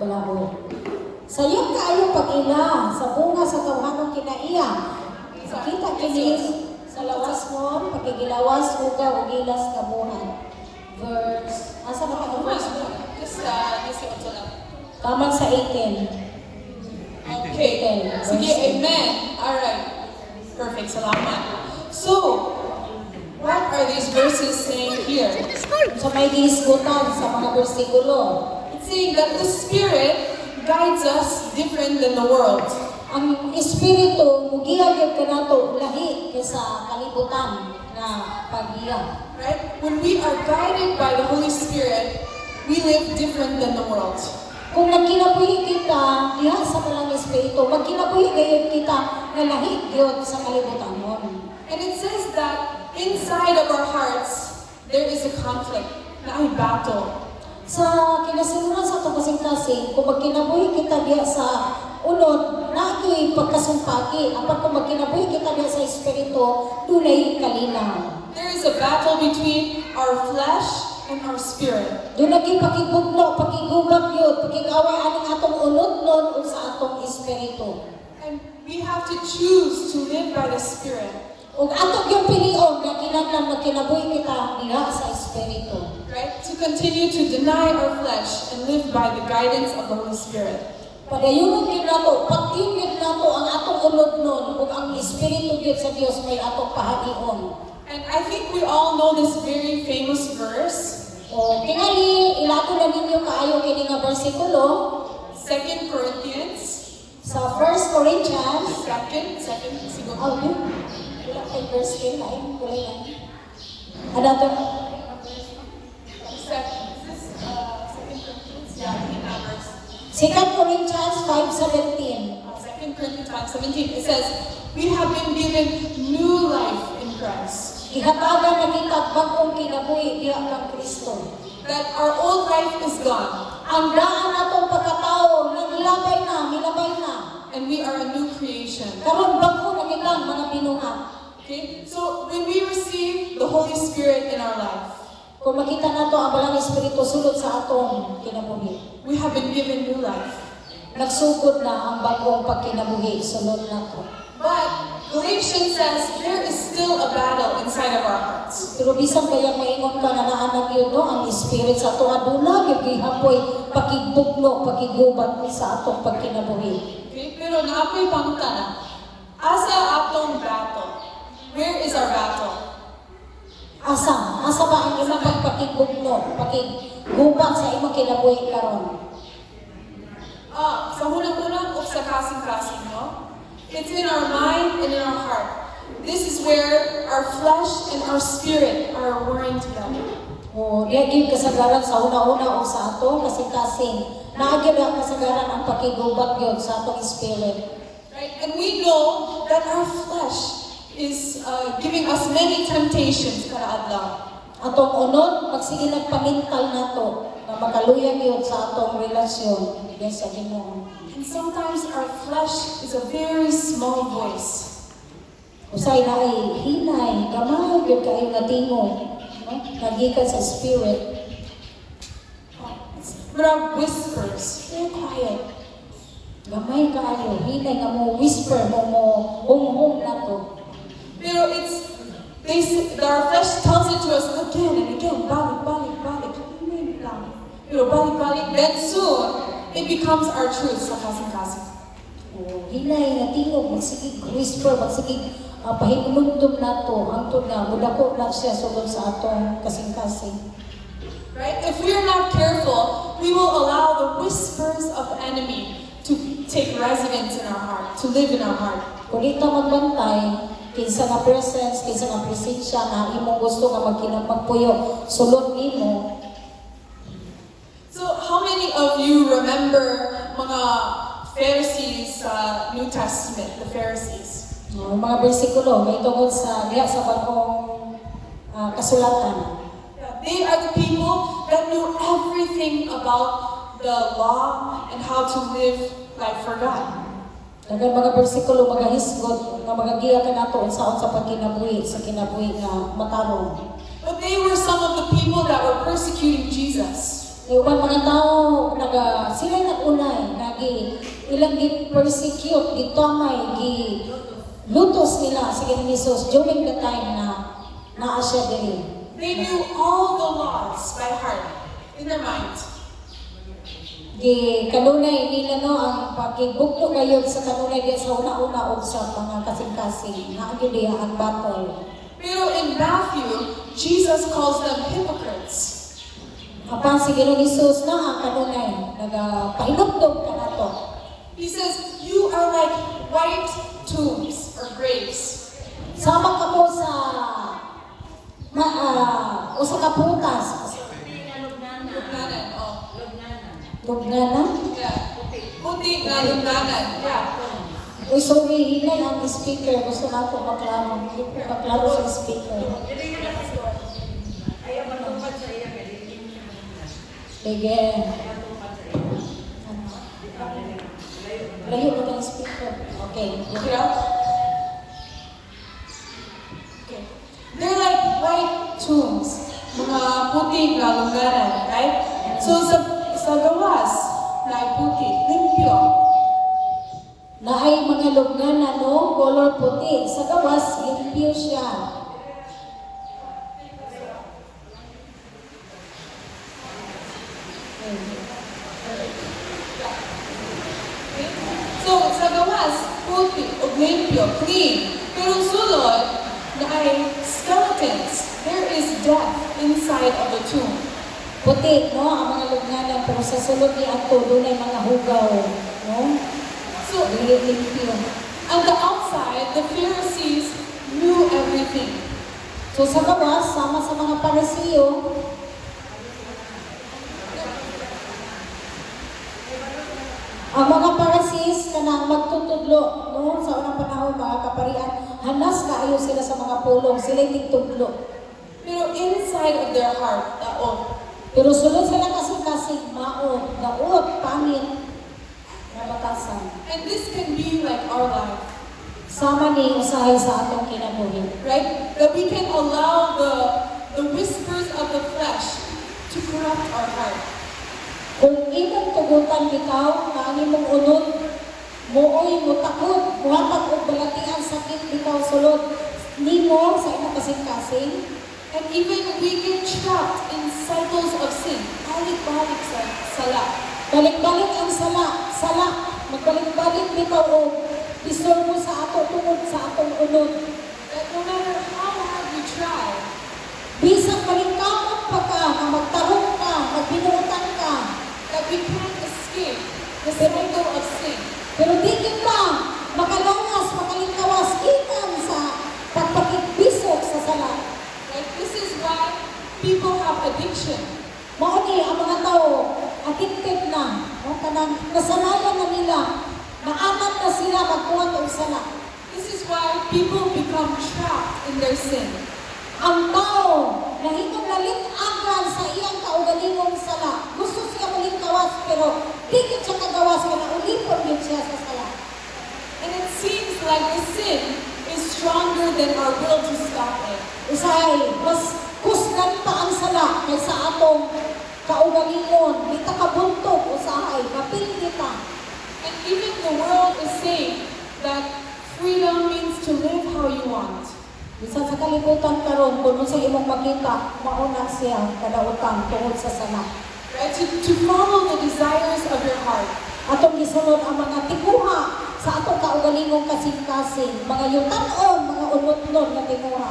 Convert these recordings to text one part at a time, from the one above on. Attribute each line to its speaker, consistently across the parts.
Speaker 1: Balabo. Sayang kaayo pag-ila sa bunga sa tawhanong kinaiya. Kita kini sa lawas mo, pagkigilawas uga ug gilas kabuhan. Verse, asa na ka verse?
Speaker 2: Just lang.
Speaker 1: Tama sa 18.
Speaker 2: Okay. Sige, amen. Alright. Perfect. Salamat. So, what are these verses saying here?
Speaker 1: Sa may gihisgutan sa mga bersikulo.
Speaker 2: It's saying that the Spirit guides us different than the world.
Speaker 1: Ang espiritu mugiyag kanato lahi kaysa kalibutan na pagiyag.
Speaker 2: Right? When we are guided by the Holy Spirit, we live different than the world.
Speaker 1: Kung nagkinabuhi kita diha sa talang espiritu, magkinabuhi gayud kita nga lahi gyud sa kalibutan mon.
Speaker 2: And it says that inside of our hearts, there is a conflict, na ay battle.
Speaker 1: Sa kinasimulan sa itong kasing-kasing, kung magkinabuhi kita diya sa unod, na ito'y pagkasumpaki. Apat kung magkinabuhi kita diya sa espiritu, dunay kalinaw.
Speaker 2: There is a battle between our flesh and our spirit.
Speaker 1: Doon naging pakigugno, pakigubat yun, pakigaway aning atong unod nun o sa atong espiritu.
Speaker 2: And we have to choose to live by the Spirit.
Speaker 1: Ug atong yung pilion na kinahanglan magkinabuhi kita diha sa espiritu.
Speaker 2: Right? To continue to deny our flesh and live by the guidance of the Holy Spirit.
Speaker 1: Padayon gyud nato, pag-in gyud nato ang atong unod nun ug ang espiritu gyud sa Dios may atong pahagion.
Speaker 2: And I think we all know this very famous verse,
Speaker 1: O tingali ilato na ninyo kaayo kini nga bersikulo
Speaker 2: 2 Corinthians,
Speaker 1: sa 1 Corinthians.
Speaker 2: second, siguro.
Speaker 1: Oh, yun. Wala kay verse 10 ay kulay lang. Another.
Speaker 2: Yeah, in that verse.
Speaker 1: 2 Corinthians 5:17.
Speaker 2: 2 Corinthians 5:17, it says, we have been given new life in Christ.
Speaker 1: Ihatagan na kita bagong kinabuhi diha kang Kristo.
Speaker 2: That our old life is gone,
Speaker 1: Ang daan atong pagkatao naglabay na, milabay na.
Speaker 2: and we are a new creation.
Speaker 1: Karon bago na kitang mga binuhat.
Speaker 2: Okay? So, when we receive the Holy Spirit in our life,
Speaker 1: Kung makita nato ang balang espiritu sulod sa atong kinabuhi.
Speaker 2: we have been given new life.
Speaker 1: Nagsugod na ang bagong pagkinabuhi sulod nato.
Speaker 2: But Galatians says there is still a battle inside of our hearts.
Speaker 1: Pero bisan kaya maingon ka nga naanag yun, no? Ang spirit sa ato aduna, gihapoy pakigtugno, pakigubat sa atong pagkinabuhi.
Speaker 2: Okay? Pero naapoy pangutana, asa atong battle? Where is our battle?
Speaker 1: Asa ba ang imong pagpakigugno, pakigubat sa imong kinabuhi karon?
Speaker 2: Sa hunang-unang o sa kasing-kasing, no? It's in our mind and in our heart. This is where our flesh and our spirit are warring together.
Speaker 1: O, diya gyud kasagaran sa una-una o sa ato kasing-kasing. Naagid ang kasagaran ang pakigubat gyud sa atong spirit.
Speaker 2: Right? And we know that our flesh is giving us many temptations kada adlaw.
Speaker 1: Atong unod, pagsige nagpamintal nato na makaluyag yun sa atong relasyon diyan sa Ginoo.
Speaker 2: And sometimes our flesh is a very small voice.
Speaker 1: Usay na ay hinay, gamay gyud kayo nga tingog, no? Nagikan sa spirit.
Speaker 2: But our whispers, they're quiet.
Speaker 1: Gamay kaayo, hinay nga mo whisper mo hum-hum nato.
Speaker 2: Pero our flesh tells it to us again and again, balik. Pero balik. Then soon, it becomes our truth sa kasing-kasing.
Speaker 1: O, hinay nga tingog, magsigig whisper, magsigig pahinumdum nato, hangtod nga mudako na siya sulod sa atong kasing-kasing.
Speaker 2: Right? If we are not careful, we will allow the whispers of the enemy to take residence in our heart, to live in our heart.
Speaker 1: Kung ito magbantay, kinsa nga presence, kinsa nga presensya na imong gusto nga magpuyo sulod nimo.
Speaker 2: So, how many of you remember mga Pharisees sa New Testament, the Pharisees?
Speaker 1: Mga bersikulo may tungod sa diha sa bagong kasulatan.
Speaker 2: They are the people that knew everything about the law and how to live life for God.
Speaker 1: Daghang mga bersikulo magahisgot nga magagiya ka nato unsaon sa pagkinabuhi sa kinabuhi nga matarong.
Speaker 2: But they were some of the people that were persecuting Jesus.
Speaker 1: Uban mga tao sila nag-una ilang gi-persecute, gitamay, lutos nila sa Ginoong Hesus during the time na naa siya diri.
Speaker 2: They knew all the laws by heart, in their mind.
Speaker 1: Kanunay nila no ang pagkibuklo gayud sa kanunay diya sa una-una og sa mga kasing-kasing na gyud diha ang battle.
Speaker 2: Pero in Matthew, Jesus calls them hypocrites.
Speaker 1: Apan si Ginoong Hesus na ang kanunay nagapahinugdog kanato.
Speaker 2: He says, you are like white tombs or graves.
Speaker 1: Sama ka mo sa usa ka prutas.
Speaker 2: Lugnanan, oh.
Speaker 1: Lugnanan.
Speaker 2: Yeah. Puti na lugnanan. Yeah.
Speaker 1: Uy, sorry, hinay ang speaker. Gusto na ako maklaro. Hindi ko maklaro sa speaker. Sige. Layo ka ng speaker. Okay.
Speaker 2: Yeah. Okay. They're like white tombs. Mga puti na lugnanan, right? So sa gawas, na puti, limpyo.
Speaker 1: Naay mga lugnanan, no? Color puti. Sa gawas, limpyo siya.
Speaker 2: So sa gawas, puti o limpyo, clean. Pero sulod, na ay skeletons. There is death inside of the tomb.
Speaker 1: Puti, no? Ang mga lugnanan. Pero sa sulod ni ato, doon ay mga hugaw, no?
Speaker 2: So
Speaker 1: Dili limpyo.
Speaker 2: on the outside, the Pharisees knew everything.
Speaker 1: So sa gawas, sama sa mga Parisiyo, ang mga Pharisees kanang magtutudlo no sa unang panahon mga kaparian, hanas kaayo sila sa mga pulong, sila tigtudlo.
Speaker 2: Pero inside of their heart, taon.
Speaker 1: Pero sulod sila kasing-kasing maot, daot, pangit, na batasan.
Speaker 2: And this can be like our life,
Speaker 1: Sama ni usahay sa atong kinabuhi.
Speaker 2: right? That we can allow the whispers of the flesh to corrupt our heart.
Speaker 1: Kung imong tugutan bitaw, na ang imong unod, mooy mo takot, muhatag og balatian sakit bitaw sulod nimo sa imong kasing-kasing.
Speaker 2: And even we get trapped in cycles of sin. Balik-balik sa sala.
Speaker 1: Balik-balik ang sala, magbalik-balik bitaw og isorbo sa ato tungod sa atong unod.
Speaker 2: That no matter how hard we try,
Speaker 1: Bisag maringkamot pa ka, na magtarong ka, magbinuutan ka,
Speaker 2: that we can't escape the cycle of sin.
Speaker 1: pero di kita makalangas, makalingkawas, ikan sa pagpakigbisog sa sala.
Speaker 2: Like this is why people have addiction.
Speaker 1: Mao ni ang mga tao addicted na, no? Kanang nasanayan na nila, naanad na sila magkuhat og sala.
Speaker 2: This is why people become trapped in their sin.
Speaker 1: Ang tao nahimong nalit-agan sa iyang kaugalingong sala. Gusto siya malingkawas pero di siya kagawas kaya ulipon din siya sa sala.
Speaker 2: And it seems like the sin is stronger than our will to stop it.
Speaker 1: Usahay, mas kusgan pa ang sala kaysa atong kaugalingon. Di ta kabuntog, usahay, kapili ta.
Speaker 2: And even the world is saying that freedom means to live how you want.
Speaker 1: Bisan sa kalibutan karon kung sa imong makita, mauna siya kadautan tungod sa sala.
Speaker 2: Right? To follow the desires of your heart.
Speaker 1: Atong gisunod ang mga tiguha sa atong kaugalingong kasing-kasing, mga yutan-on, mga unot-unot na tiguha.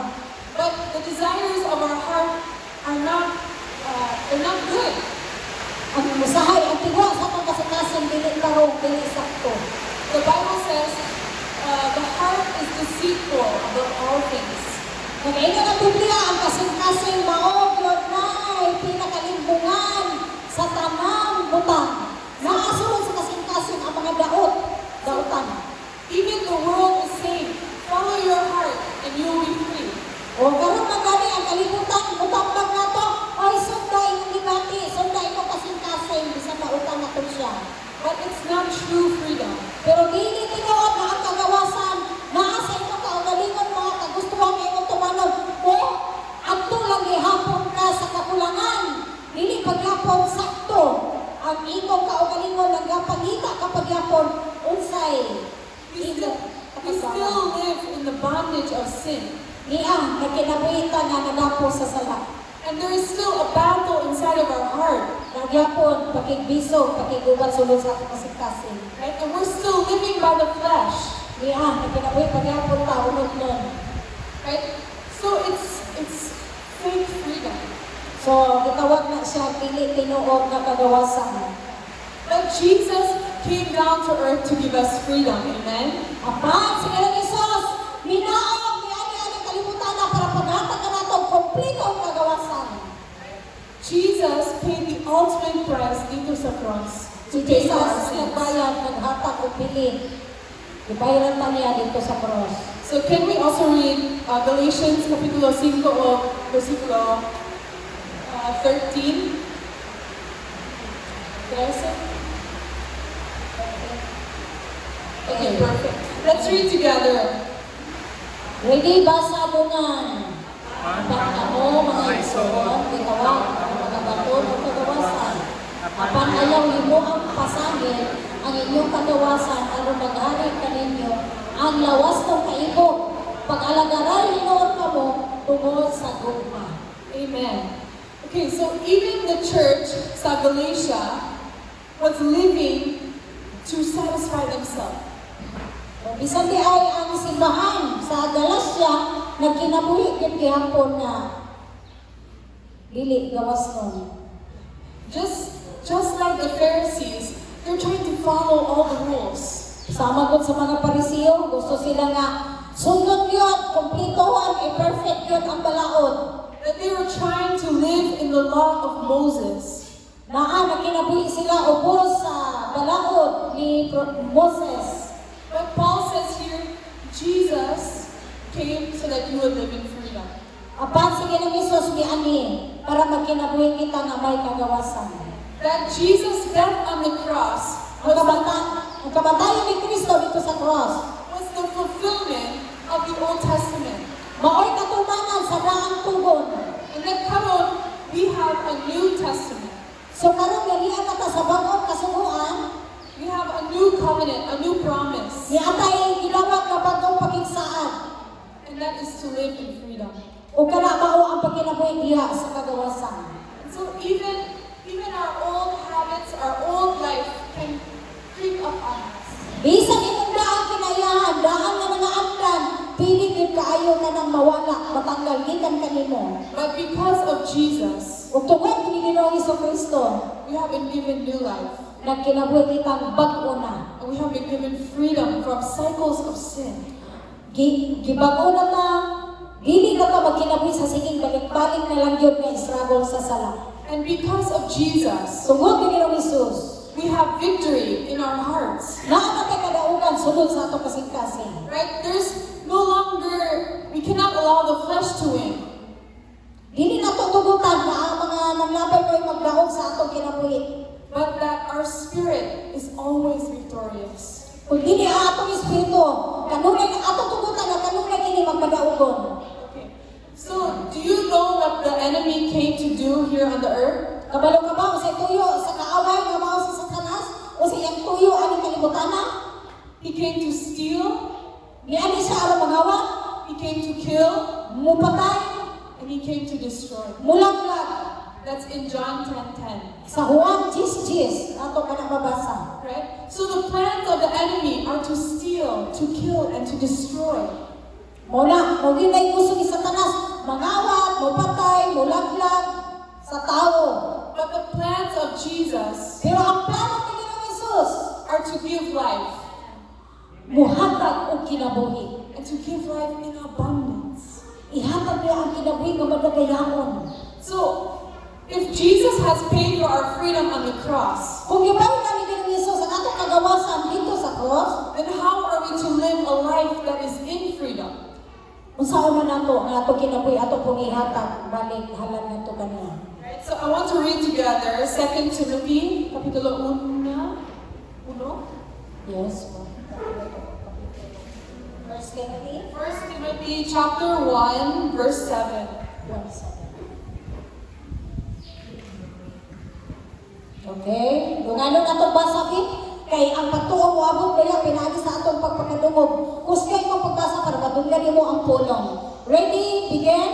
Speaker 2: But the desires of our heart are not, they're not good.
Speaker 1: Ang musahay, ang tiguha sa atong kasing-kasing, dili tarong, dili sakto.
Speaker 2: The Bible says, the heart is deceitful above all things.
Speaker 1: Nag-ingat ang Biblia, ang kasing-kasing maog, Lord Nay, pinakalimbungan sa tanang butang. Naasunod sa kasing-kasing ang mga dautan.
Speaker 2: Even the world is saying, follow your heart and you will be free.
Speaker 1: O karon man gani ang kalibutan, butang lang nato, oy sunday mo gibati, sunday mo kasing-kasing, bisan mautan nato siya.
Speaker 2: But it's not true freedom.
Speaker 1: Pero dili tinuod na ang kagawasan, naa sa imong kaugalingon mga kagustuhan nga imong tumanod. O adto lang gihapon ka sa kakulangan. Dili paghapon sakto ang imong kaugalingon nagapangita kapag yapon unsay
Speaker 2: We still live in the bondage of sin.
Speaker 1: niya nagkinabuhita nga nagapo sa sala.
Speaker 2: And there is still a battle inside of our heart.
Speaker 1: Nagyapon pakigbiso, pakigubat sulod sa kasing-kasing.
Speaker 2: Right? And we're still living by the flesh.
Speaker 1: Niya nagkinabuhi pagyapon ta unod nun.
Speaker 2: Right? So it's fake freedom.
Speaker 1: So gitawag na siya pili tinuod nga kagawasan.
Speaker 2: But Jesus came down to earth to give us freedom. Amen?
Speaker 1: Apan si Jesus minaog ni ani kalibutan na para paghatag ka nato kompleto ang kagawasan.
Speaker 2: Jesus paid the ultimate price dito sa cross
Speaker 1: Si
Speaker 2: to pay for our
Speaker 1: Jesus
Speaker 2: sins.
Speaker 1: nagbayad, naghatag o pili. Ibayaran pa niya dito sa cross.
Speaker 2: So can we also read Galatians capítulo 5 o versículo 13? Okay, perfect. Let's read together.
Speaker 1: Ready ba sa bungan? Apan mo mga igsoon, gitawag ang mga baton o kagawasan. Apan ayaw nimo ang pasangil ang inyong kagawasan aron maghari kaninyo ang lawas ng kaibog. Pag-alagaran hinoon kamo tungod sa gugma.
Speaker 2: Amen. Okay, so even the church sa Galatia was living to satisfy themselves.
Speaker 1: O bisan di ay ang simbahan sa Galacia nagkinabuhi gyud gihapon na dili gawas nun.
Speaker 2: Just like the Pharisees, they're trying to follow all the rules.
Speaker 1: Sama gud sa mga Parisiyo, gusto sila nga sundot yun, kumplituhan, perfect yun ang balaod.
Speaker 2: That they were trying to live in the law of Moses.
Speaker 1: Naa na kinabuhi sila ubos sa balaod ni Moses.
Speaker 2: But Paul says here, Jesus came so that you would live in freedom.
Speaker 1: Apan sige ng Isus giani para magkinabuhi kita nga may kagawasan.
Speaker 2: That Jesus' death on the cross
Speaker 1: Ang kamatayon ni Kristo dito sa cross,
Speaker 2: was the fulfillment of the Old Testament.
Speaker 1: maoy katumanan sa daang tugon.
Speaker 2: And that karon, we have a New Testament.
Speaker 1: So karon ganiya kata sa bag-ong kasunuan,
Speaker 2: We have a new covenant, a new promise.
Speaker 1: ni atay gilawag nga bag-ong pakigsaan.
Speaker 2: And that is to live in freedom.
Speaker 1: O kana mao ang pagkinabuhi diha sa kagawasan.
Speaker 2: And so even our old habits, our old life can creep up on us.
Speaker 1: Bisan imong daang kinayahan, daang nga mga amdan, pili gyud kaayo na nang mawala, matanggal gikan kanimo.
Speaker 2: But because of Jesus,
Speaker 1: Ug tungod kini Ginoong Kristo,
Speaker 2: we have been given new life.
Speaker 1: nagkinabuhi kitang bag-o na.
Speaker 2: And we have been given freedom from cycles of sin.
Speaker 1: Gibag-o na ta, dili na ta magkinabuhi sa siging balik-balik na lang yun nga struggle sa sala.
Speaker 2: And because of Jesus,
Speaker 1: Tungod kini Ginoong Hesus,
Speaker 2: we have victory in our hearts.
Speaker 1: naa na kay kadaugan sulod sa ato kasing-kasing.
Speaker 2: Right? There's no longer, we cannot allow the flesh to win.
Speaker 1: Dili na to tugutan na ang mga nanglabay mo'y magdaog sa atong kinabuhi.
Speaker 2: But that our spirit is always victorious.
Speaker 1: Kung dili ang atong espiritu, kanunay atong tugutan na kanunay kini magpadaugon.
Speaker 2: Okay. So, do you know what the enemy came to do here on the earth?
Speaker 1: Kabalo ka ba sa tuyo sa kaaway nga mao sa Satanas o sa iyang tuyo ani kalibutana?
Speaker 2: He came to steal,
Speaker 1: Niani siya aron mangawat,
Speaker 2: he came to kill,
Speaker 1: mupatay,
Speaker 2: and he came to destroy.
Speaker 1: mulaglag.
Speaker 2: That's in John 10:10.
Speaker 1: Sa Juan 10:10 ato ka mabasa.
Speaker 2: Right? So the plans of the enemy are to steal, to kill, and to destroy.
Speaker 1: Muna, moginay gusto ni Satanas, mangawat, mupatay, mulaglag sa tao.
Speaker 2: But the plans of Jesus
Speaker 1: Pero ang plano ni Ginoong Hesus,
Speaker 2: are to give life,
Speaker 1: muhatag og kinabuhi.
Speaker 2: and to give life in abundance.
Speaker 1: Ihatag niya ang kinabuhi nga madagayahon.
Speaker 2: So, if Jesus has paid for our freedom on the cross,
Speaker 1: Kung gibawi na ni Ginoong Hesus ang atong kagawasan dito sa cross,
Speaker 2: then how are we to live a life that is in freedom?
Speaker 1: unsaon man nato ang atong kinabuhi ato pong ihatag balik halang nato kaniya.
Speaker 2: Right? So I want to read together 2 Timothy, kapitulo 1.
Speaker 1: Yes. First Timothy
Speaker 2: 1 Timothy chapter 1, verse 7.
Speaker 1: 1:7. Okay? Dunganon atong basa gid kay ang pagtuo mo abot kaya pinaagi sa atong pagpakadungog. Kusgay mo pagbasa para madunggan nimo ang pulong. Ready? Begin.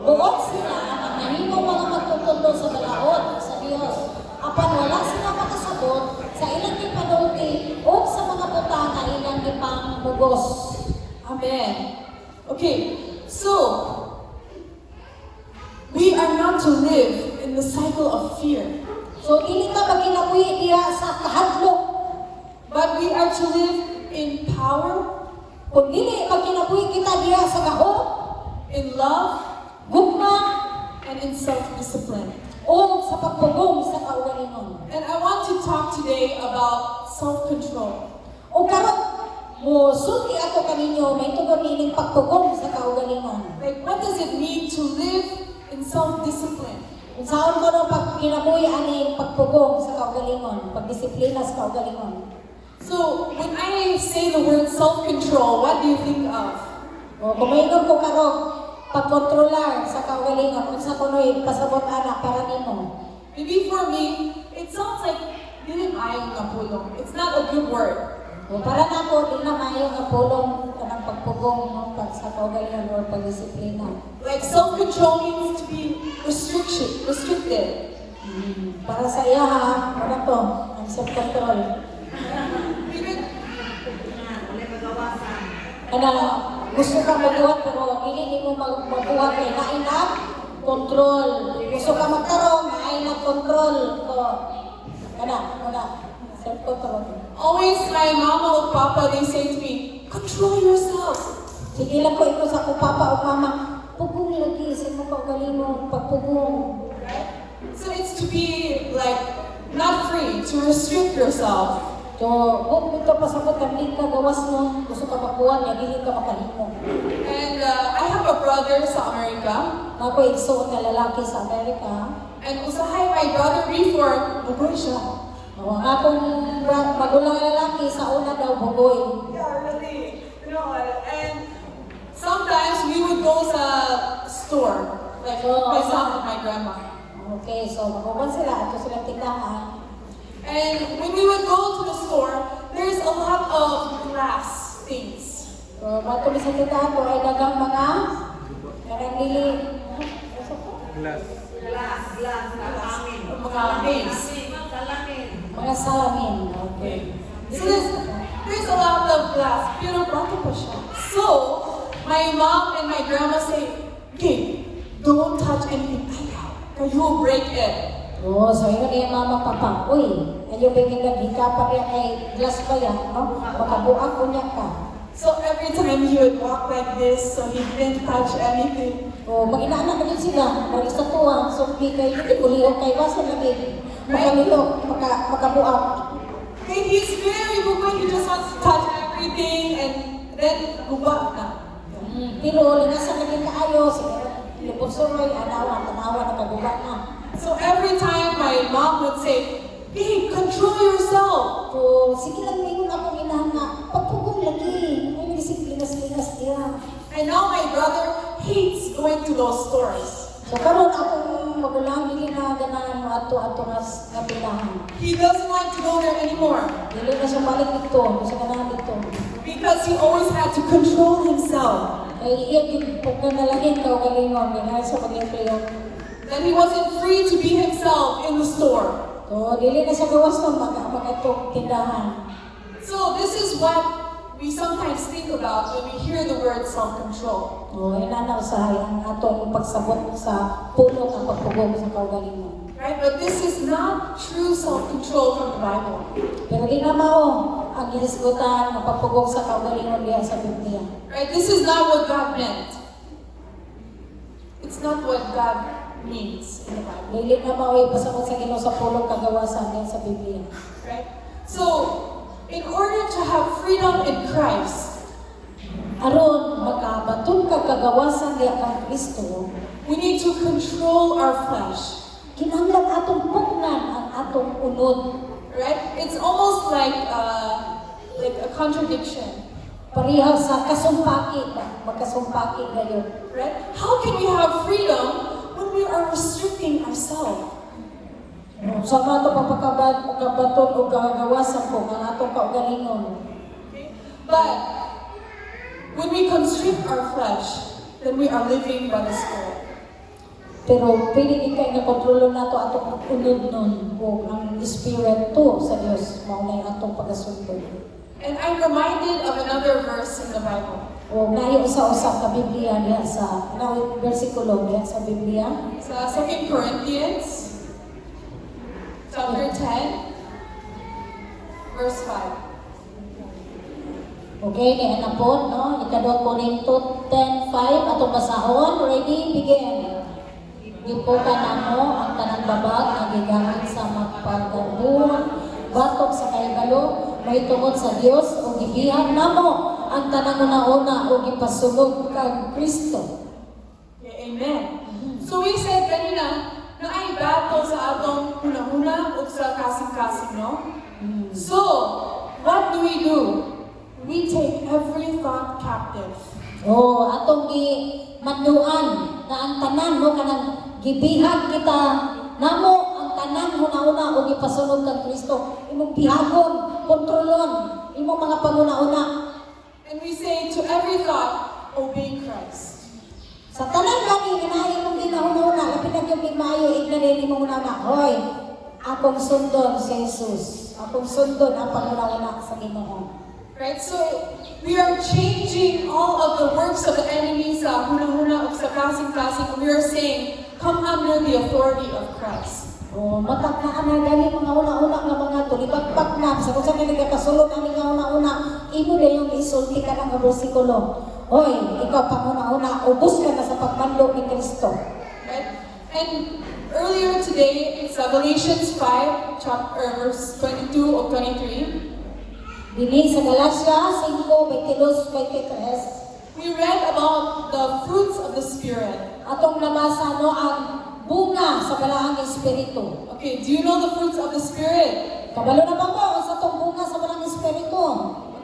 Speaker 1: Buot sila ang nahimong mga magtutundo sa balaod sa Dios. Apan wala sila makasabot sa ilang gipanulti o sa mga butang na ilang gipang bugos.
Speaker 2: Amen. Okay, so we are not to live in the cycle of fear,
Speaker 1: So dili ka magkinabuhi diha sa kahadlok.
Speaker 2: but we are to live in power,
Speaker 1: Kung dili magkinabuhi kita diha sa gaho,
Speaker 2: in love,
Speaker 1: gugma,
Speaker 2: and in self-discipline.
Speaker 1: o sa pagpugong sa kaugalingon.
Speaker 2: And I want to talk today about self-control.
Speaker 1: O karon mo sulti ako kaninyo may tugon nining pagpugong sa kaugalingon.
Speaker 2: Like, what does it mean to live in self-discipline?
Speaker 1: Kung saan ko no pag kinabuhi ani pagpugong sa kaugalingon, pagdisiplina sa kaugalingon.
Speaker 2: So, when I say the word self-control, what do you think of?
Speaker 1: O kung mayroon ko karon pagkontrolar sa kaugalingon, unsa ko noy pasabot ana para nimo.
Speaker 2: Maybe for me, it sounds like dili maayo nga pulong. It's not a good word.
Speaker 1: O para nako di na maayo nga pulong kanang pagpugong no pag sa kaugalingon o pagdisiplina.
Speaker 2: Like self-control means to be restricted.
Speaker 1: Para sa iya ha, ano to, ang self-control.
Speaker 2: Even
Speaker 1: Ano, gusto ka magbuhat pero hindi mo magbuhat kay nainag, control. Gusto ka magtarong, nainag, control. So, self-control.
Speaker 2: always my mama or papa, they say to me, control yourself.
Speaker 1: Sige lang ko ito sa ko papa o mama, pugong lagi sa mo kaugalingon, pagpugong.
Speaker 2: So it's to be like not free, to restrict yourself.
Speaker 1: So, kung ito pasabot ang di ka gawas mo, gusto ka magbuhat, niya, dili ka makahimo.
Speaker 2: And I have a brother sa America,
Speaker 1: Ako igsoon na lalaki sa Amerika.
Speaker 2: and usahay my brother before, bugoy siya.
Speaker 1: O, ang akong magulang lalaki sa una daw bugoy.
Speaker 2: Yeah, really. You know, and sometimes we would go sa store, like
Speaker 1: Oh,
Speaker 2: my
Speaker 1: sa-
Speaker 2: mom and my grandma.
Speaker 1: Okay, so maguban sila, ato silang tindahan.
Speaker 2: And when we would go to the store, there's a lot of glass things.
Speaker 1: So, matuli sa tindahan ko ay dagang mga karang lili.
Speaker 2: Mga vase.
Speaker 1: Mga salamin. Okay.
Speaker 2: So there's a lot of glass. Pero bago pa siya. So, my mom and my grandma say, okay, don't touch anything. Ayaw, or you will break it.
Speaker 1: Oh, so yun yung mama papa. Uy, ayaw bigyan naghika pa rin kay glass pa yan, no? Makabuak ko niya ka.
Speaker 2: So every time he would walk like this, so he didn't touch anything.
Speaker 1: O, mag-inaanak na din sila. Balik sa tuwa. So, di kay, hindi kulihok kay basa lagi. Makamilok, makabuak.
Speaker 2: Okay, he's very bugoy. He just wants to touch everything and then guba na.
Speaker 1: Pero, linasan lagi kaayo. Lipot suroy, anawa, tanawa, nakaguba na.
Speaker 2: So every time my mom would say, hey, control yourself.
Speaker 1: So, sige lang ngayon akong inahan na, pagpugong lagi. May disiplinas-linas niya.
Speaker 2: And now my brother hates going to those stores.
Speaker 1: So, karon akong magulang, hindi na ganahan mo ato-ato nga pinahan.
Speaker 2: He doesn't like to go there anymore
Speaker 1: Dili na siya balik dito, sa ganahan dito.
Speaker 2: because he always had to control himself.
Speaker 1: Ay, iya, pag nalagin ka o galingon, ganahan sa pag-empleo.
Speaker 2: That he wasn't free to be himself in the store.
Speaker 1: So, dili na siya gawas ng mag-atong tindahan.
Speaker 2: So this is what we sometimes think about when we hear the word self-control.
Speaker 1: O, inanaw sa ang atong pagsabot sa puno ng pagpugong sa kaugalingon.
Speaker 2: Right? But this is not true self-control from the Bible.
Speaker 1: Pero di na mao ang ginisgutan ng pagpugong sa kaugalingon diha sa Biblia.
Speaker 2: Right? This is not what God meant. It's not what God means in the Bible.
Speaker 1: Dili na mao ipasabot sa Ginoo sa pulong kagawasan diha sa Biblia.
Speaker 2: Right? So, in order to have freedom in Christ,
Speaker 1: Aron makabaton ka kagawasan diha kang Kristo,
Speaker 2: we need to control our flesh.
Speaker 1: kinahanglan atong pugnan ang atong unod.
Speaker 2: Right? It's almost like a contradiction.
Speaker 1: Pareha sa kasumpaki ba? Magkasumpaki gayon.
Speaker 2: Right? How can we have freedom when we are restricting ourselves?
Speaker 1: Sa mga ito pagpakabaton o gagawasan ko, ang atong kaugalingon.
Speaker 2: But when we constrict our flesh, then we are living by the Spirit.
Speaker 1: Pero pwede di kayo na kontrolo na ito atong unod nun o ang Espiritu sa Diyos, maunay atong pagkasundod.
Speaker 2: And I'm reminded of another verse in the Bible.
Speaker 1: O nayo sa Biblia diya sa versikulo diya sa Biblia.
Speaker 2: Sa 2 Corinthians chapter 10, verse 5.
Speaker 1: Okay, kaya na po, no? Ikadwa Korinto 10:5 atong basahon. Ready? Begin. Gipukan namo ang tanang babag nga gigamit sa magpagabuhon, batok sa kaigalo, may tungod sa Dios o gibihan namo ang tanang una-una o gipasulog kang Kristo.
Speaker 2: Okay, amen. So we said kanina na ay battle sa atong una-una o sa kasing-kasing, no? So, what do? We take every thought captive.
Speaker 1: Oh, atong manduan na ang tanan mo kanang gibihan kita namo ang tanan una-una o gipasunod kang Kristo. Imong bihagon, kontrolon imong mga panguna-una.
Speaker 2: And we say to every thought, obey Christ.
Speaker 1: Sa tanan lagi ganahin mong ginahuna-una, lapit na yung maayo ignarin imong una-una. Hoy, akong sundon si Jesus. Akong sundon ang panguna-una sa Ginoo.
Speaker 2: Right? So, we are changing all of the works of the enemy sa huna-huna o sa kasing-kasing. We are saying, come under the authority of Christ.
Speaker 1: Oh, matak na ana gani mga una-una nga mga tulibagpak na sa kung saan nagkasulod ang mga una-una, imo na yung isulti ka ng bersikulo. Hoy, ikaw pang una-una, ubos ka na sa pagmando ni Kristo.
Speaker 2: Right? And earlier today, it's Galatians 5, verse 22 or 23.
Speaker 1: Dili sa Galacia 5:22-23.
Speaker 2: We read about the fruits of the Spirit.
Speaker 1: Atong nabasa no ang bunga sa balaang espiritu.
Speaker 2: Okay, do you know the fruits of the Spirit?
Speaker 1: Kabalo na ba ko sa atong bunga sa balaang espiritu?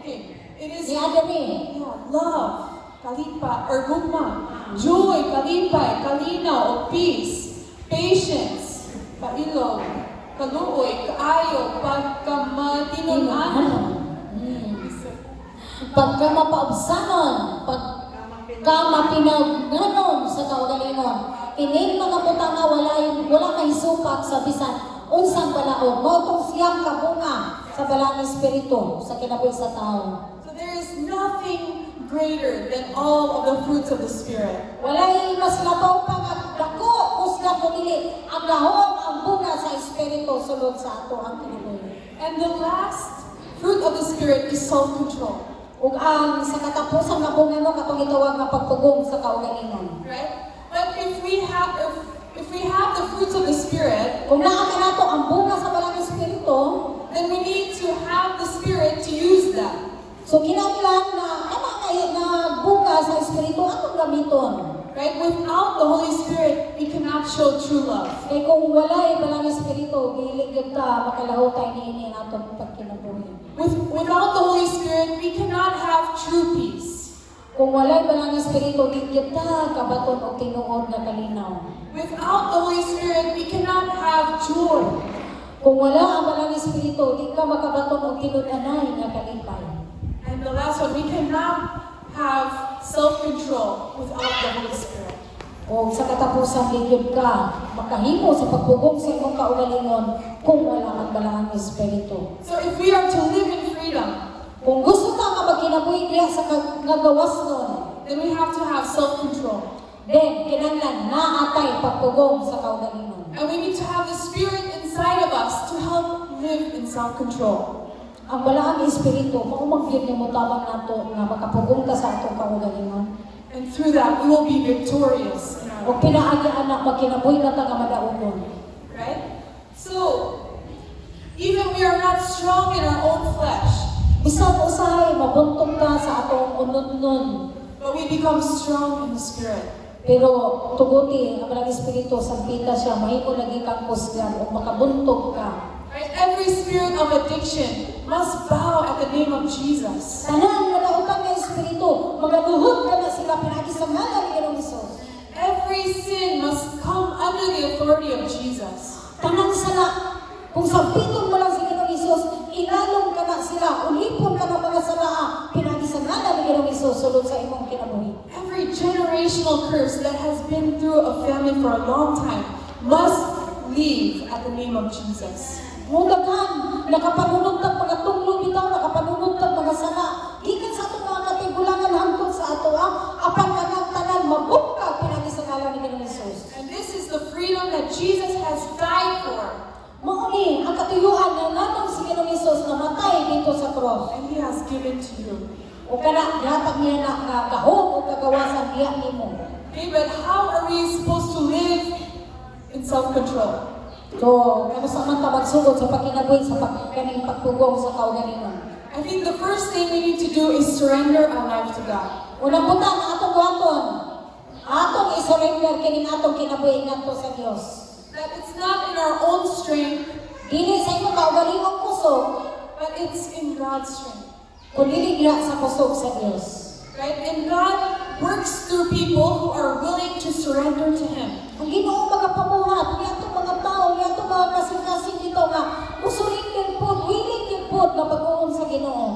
Speaker 2: Okay, it is
Speaker 1: Ni Adani.
Speaker 2: love, kalipa, or guma, joy, kalipay, kalinaw, o peace, patience, kailog, kaluoy, kaayo, pagkamatinunan.
Speaker 1: Pagka mapaabsanon, pagka mapinagganon sa kaugalingon, ining mga butang nga wala kay supak sa bisan unsang balaod. Mao tong siyang kabunga sa balang espiritu sa kinabuhi sa tao.
Speaker 2: So there is nothing greater than all of the fruits of the Spirit.
Speaker 1: Walay mas labaw pa nga dako kusga ko dili ang gahom ang bunga sa espiritu sulod sa ato ang kinabuhi.
Speaker 2: And the last fruit of the Spirit is self-control.
Speaker 1: Ug ang sa katapusan nga bunga no katong gitawag nga pagpugong sa kaugalingon.
Speaker 2: Right? But if we have the fruits of the Spirit,
Speaker 1: Kung naa ka nato ang bunga sa balang espiritu,
Speaker 2: then we need to have the Spirit to use them.
Speaker 1: so kinahanglan na na bunga sa espiritu atong gamiton.
Speaker 2: Right? Without the Holy Spirit, we cannot show true love.
Speaker 1: Kay kung walay balang espiritu, dili gyud ta makalahutay niini atong pagkinabuhi.
Speaker 2: Without the Holy Spirit, we cannot have true peace.
Speaker 1: Kung walay balang espiritu, di gyud ta kabaton og tinuod nga kalinaw.
Speaker 2: Without the Holy Spirit, we cannot have joy.
Speaker 1: Kung wala ang balang espiritu, di ka makabaton og tinud-anay nga kalipay.
Speaker 2: And the last one, we cannot have self-control without the Holy Spirit.
Speaker 1: O sa katapusan, di gyud ka makahimo sa pagpugong sa imong kaugalingon kung wala ang balang espiritu.
Speaker 2: So if we are to live in freedom,
Speaker 1: Kung gusto ka nga magkinabuhi diha sa kagawas nun,
Speaker 2: then we have to have self-control.
Speaker 1: then kinahanglan naatay pagpugong sa kaugalingon.
Speaker 2: And we need to have the Spirit inside of us to help live in self-control.
Speaker 1: Ang balaang espiritu, maumagyod niya mo tabang nato nga makapugong ka sa atong kaugalingon.
Speaker 2: And through that, we will be victorious in our
Speaker 1: O pinaagi anak magkinabuhi na ta nga madaogon.
Speaker 2: right? So, even we are not strong in our own flesh,
Speaker 1: Bisan usahay mabuntong ka sa atong unod-nun.
Speaker 2: but we become strong in the Spirit.
Speaker 1: Pero tuguti ang balaang espiritu sampita siya mahimo lagi kang kusgan o makabuntog ka.
Speaker 2: Right? Every spirit of addiction must bow at the name of Jesus.
Speaker 1: Tanan nga nautang nga espiritu, magaluhod ka na sila pinagi sa ngalan ni Ginoong Hesus.
Speaker 2: Every sin must come under the authority of Jesus.
Speaker 1: Tanang sala. Kung sabiton mo lang si Ginoong Hesus, inalong ka na sila, ulipon ka ng mga sala, pinagisangala ni Ginoong Hesus sulod sa imong kinabuhi.
Speaker 2: Every generational curse that has been through a family for a long time must leave at the name of Jesus.
Speaker 1: Mudagan, nakapanunod ng mga tunglo bitaw, nakapanunod ng mga sala. Gikan sa atong mga katigulangan hangtod sa ato, apan kanang tanan mabukag pinagisangala ni Ginoong Hesus.
Speaker 2: And this is the freedom that Jesus has died for.
Speaker 1: Mauni ang katuyuan na nanong si Ginoong Hesus na matay dito sa cross.
Speaker 2: And He has given to you.
Speaker 1: O kana gihatag niya na nga gahom o kagawasan diha nimo.
Speaker 2: Okay, but how are we supposed to live in self-control?
Speaker 1: So, ano sa man ta magsugod sa pagkinabuhi sa pagkaning pagtugong sa kaugalingon.
Speaker 2: I think the first thing we need to do is surrender our life to God.
Speaker 1: Unang butang atong buhaton. Atong isurrender kining atong kinabuhi ngadto sa Dios.
Speaker 2: That it's not in our own strength,
Speaker 1: Dili sa imong kaugalingong kusog,
Speaker 2: but it's in God's strength.
Speaker 1: kundi diha sa kusog sa Dios.
Speaker 2: Right? And God works through people who are willing to surrender to Him.
Speaker 1: Ang Ginoo magapabuhat ni atong mga tao, ni atong mga kasing-kasing dito nga musurrender pod, willing gyud pod nga pag-uon sa Ginoo.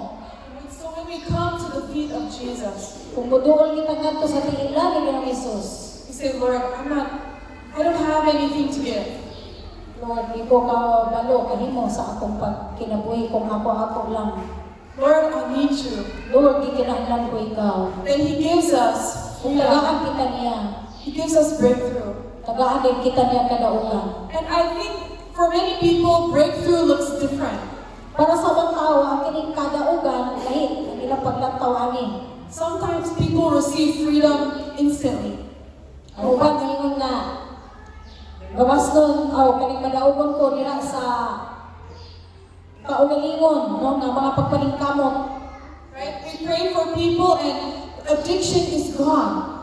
Speaker 2: And so when we come to the feet of Jesus,
Speaker 1: Kung muduol kita ngadto sa tiila ni Ginoong Hesus,
Speaker 2: we say, Lord, I don't have anything to give.
Speaker 1: Lord, di ko ka balo kahimo sa akong pagkinabuhi kung ako lang.
Speaker 2: Lord, I need you.
Speaker 1: Lord, di kinahanglan ko ikaw.
Speaker 2: Then He gives us
Speaker 1: Kung
Speaker 2: freedom.
Speaker 1: tagaan kita niya,
Speaker 2: He gives us breakthrough.
Speaker 1: tagaan din kita niya kadaugan.
Speaker 2: And I think for many people, breakthrough looks different.
Speaker 1: Para sa mga tao, ang kining kadaugan, lahit ang ilang paglantaw ani.
Speaker 2: Sometimes people receive freedom instantly.
Speaker 1: Ang uban ngayon nga, gawas nun, kaning madaugon ko diha sa kaugalingon, no, nga mga pagpaningkamot.
Speaker 2: Right? We pray for people and addiction is gone.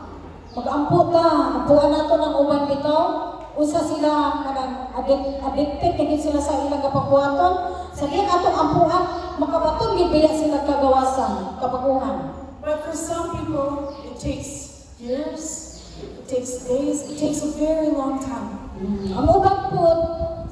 Speaker 1: Mag-ampo ta, ampuan nato ng uban bitaw. Usa sila kanang addicted kini sila sa ilang kapabuhaton. Sa diyan atong ampuan, makabaton gid biya sila kagawasan, kapaguhan.
Speaker 2: But for some people, it takes years, it takes days, it takes a very long time.
Speaker 1: Ang uban po,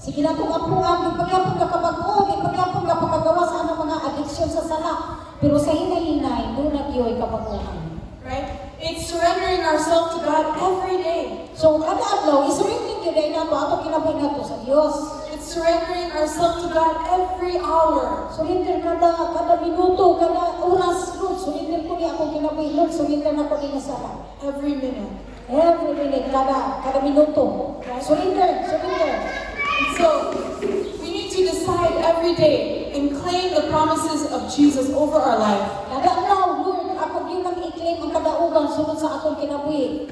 Speaker 1: sige na itong ampuan, ipagapon ka kabagoon, ipagapon ka pagkagawasan ng mga addiction sa sala. Pero sa hinay-hinay, doon nagyoy kabaguhan.
Speaker 2: Right? It's surrendering ourselves to God every day.
Speaker 1: So, kada adlaw, isurrender yun dahil nato, ato kinabuhi nato sa Dios.
Speaker 2: It's surrendering ourselves to God every hour.
Speaker 1: Surrender kada minuto, kada oras, Lord. Surrender ko niya akong kinabuhi, Lord. Surrender na ko din sa sala.
Speaker 2: Every minute.
Speaker 1: Every minute, kada minuto. Surrender.
Speaker 2: And so, we need to decide every day and claim the promises of Jesus over our life.
Speaker 1: Kada adlaw, Lord, ako yun ang i-claim ang kadaugan sunod sa akong kinabuhi.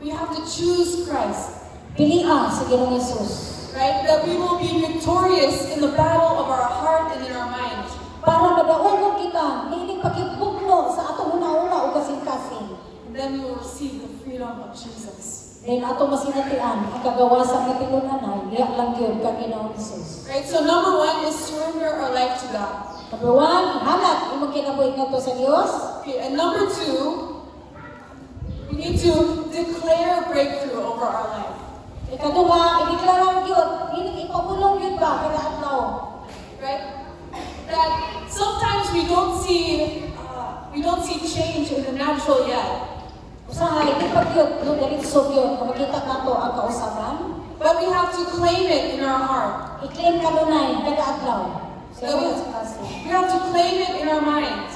Speaker 2: We have to choose Christ.
Speaker 1: Pilian sa Ginoong Hesus.
Speaker 2: Right? That we will be victorious in the battle of our heart and in our mind.
Speaker 1: Para madaugon kita, niining pakibukno sa atong una-una o kasing-kasing.
Speaker 2: And then we will receive the freedom of Jesus.
Speaker 1: Then ato masinatian, ang kagawasan nga tinunanay, diya lang yun ka Ginoong Hesus.
Speaker 2: Right? So number one is surrender our life to God.
Speaker 1: Number one, ihalat, imong kinabuhi nga to sa Dios.
Speaker 2: Okay, and number two, we need to declare breakthrough over our life.
Speaker 1: Ikaduha, ideklara yun, ining ipabulong yun ba, kada adlaw.
Speaker 2: Right? That sometimes we don't see change in the natural yet.
Speaker 1: Usahay, di pag yun, no, diretso yun, makita nato ang kausaban.
Speaker 2: But we have to claim it in our heart.
Speaker 1: I-claim kanunay, kada adlaw. Sa
Speaker 2: So
Speaker 1: imong kasing.
Speaker 2: we have to claim it in our mind.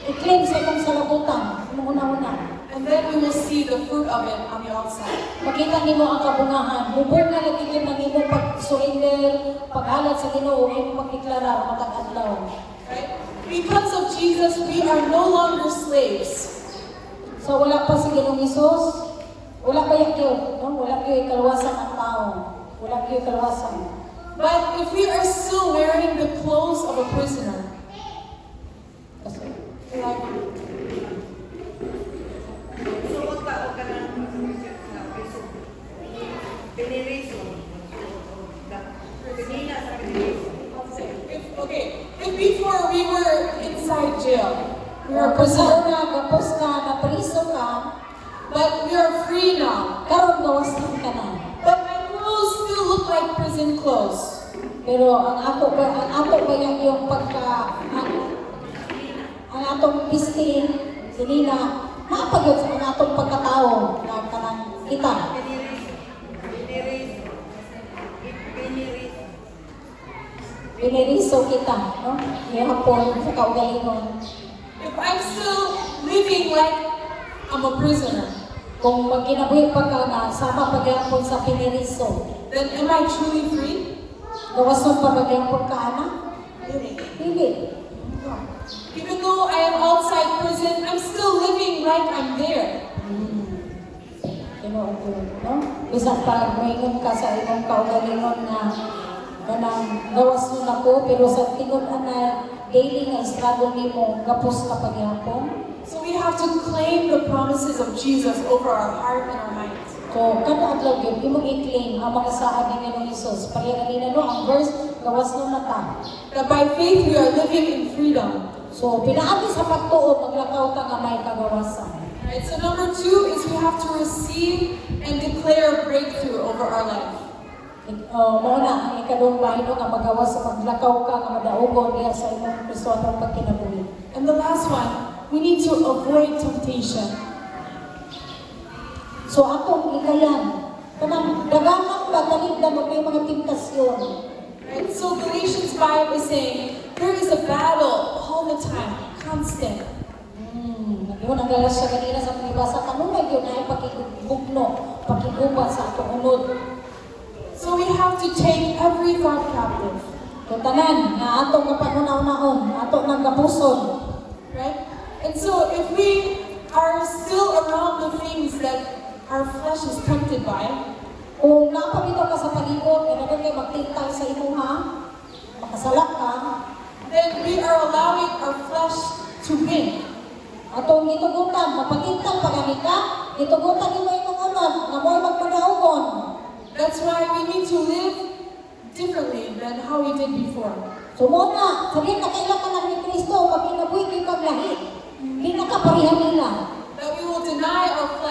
Speaker 1: I-claim sa imong salabutan, imong una-una.
Speaker 2: And then we will see the fruit of it on the outside.
Speaker 1: Makita nimo ang kabungahan. Mubunga lagi yun ng imong pag-surrender, paghalat sa Ginoo, imong pagdeklara matag adlaw.
Speaker 2: Right? Because of Jesus, we are no longer slaves.
Speaker 1: So wala pa si Ginoong Hesus, wala pa yun, no? Wala yun kalawasan ang tao. Wala yun kalawasan.
Speaker 2: But if we are still wearing the clothes of a prisoner, like, if before we were inside jail, we were a prisoner,
Speaker 1: Kapos na priso ka,
Speaker 2: but we are free now.
Speaker 1: karon gawas ka na.
Speaker 2: But my clothes still look like prison clothes.
Speaker 1: Pero ang ato ba yung ang atong pistilin, sinina, maapagod sa ang atong pagkatao na kanang kita. Piniriso kita, no? Ihapon sa kaugalingon.
Speaker 2: If I'm still living like I'm a prisoner,
Speaker 1: Kung magkinabuhi pa ka na sama pagyapon sa piniriso,
Speaker 2: then am I truly free?
Speaker 1: gawason pa pagyapon ka ana?
Speaker 2: Really?
Speaker 1: Hindi.
Speaker 2: Even though I am outside prison, I'm still living like I'm there.
Speaker 1: Tinuod yun, no? Bisan pa moingon ka sa imong kaugalingon na kanang gawas nun ako, pero sa tingod na daily nga struggle nimo gapos ka pagyapon.
Speaker 2: So we have to claim the promises of Jesus over our heart and our minds.
Speaker 1: So, kada adlaw yun, imong i-claim ang mga saad ni Ginoong Hesus. Pareha kanina no, ang verse, gawas nun na ta.
Speaker 2: That by faith we are living in freedom.
Speaker 1: So, pinaagi sa pagtuo, maglakaw ta nga may kagawasan.
Speaker 2: Right? So number 2 is we have to receive and declare breakthrough over our life.
Speaker 1: Mao na, ang ikadong bahino nga magawas sa maglakaw ka, nga madaugon niya sa imong Kristohanong pagkinabuhi.
Speaker 2: And the last one, we need to avoid temptation.
Speaker 1: So, atong ikayan, kanang daganang batalig na may mga tentasyon.
Speaker 2: Right? So Galatians 5 is saying there is a battle all the time, constant.
Speaker 1: Yun ang galas siya kanina sa pagibasa. Kanunay yun ay pakigugno, pakigubat sa atong unod.
Speaker 2: So we have to take every thought captive.
Speaker 1: Kung tanan, nga atong kapangunaw-naon, atong nagapuson.
Speaker 2: Right? And so if we are still around the things that our flesh is tempted by,
Speaker 1: Kung napabitaw ka sa palibot, kaya na kayo magtintay sa imuha, makasalak ka,
Speaker 2: then we are allowing our flesh to win.
Speaker 1: atong gitugutan, mapatintang pagani ka, gitugutan ni mo imong unod, nga mo'y magpadaugon.
Speaker 2: That's why we need to live differently than how we did before.
Speaker 1: So muna, sabihin na kailan ka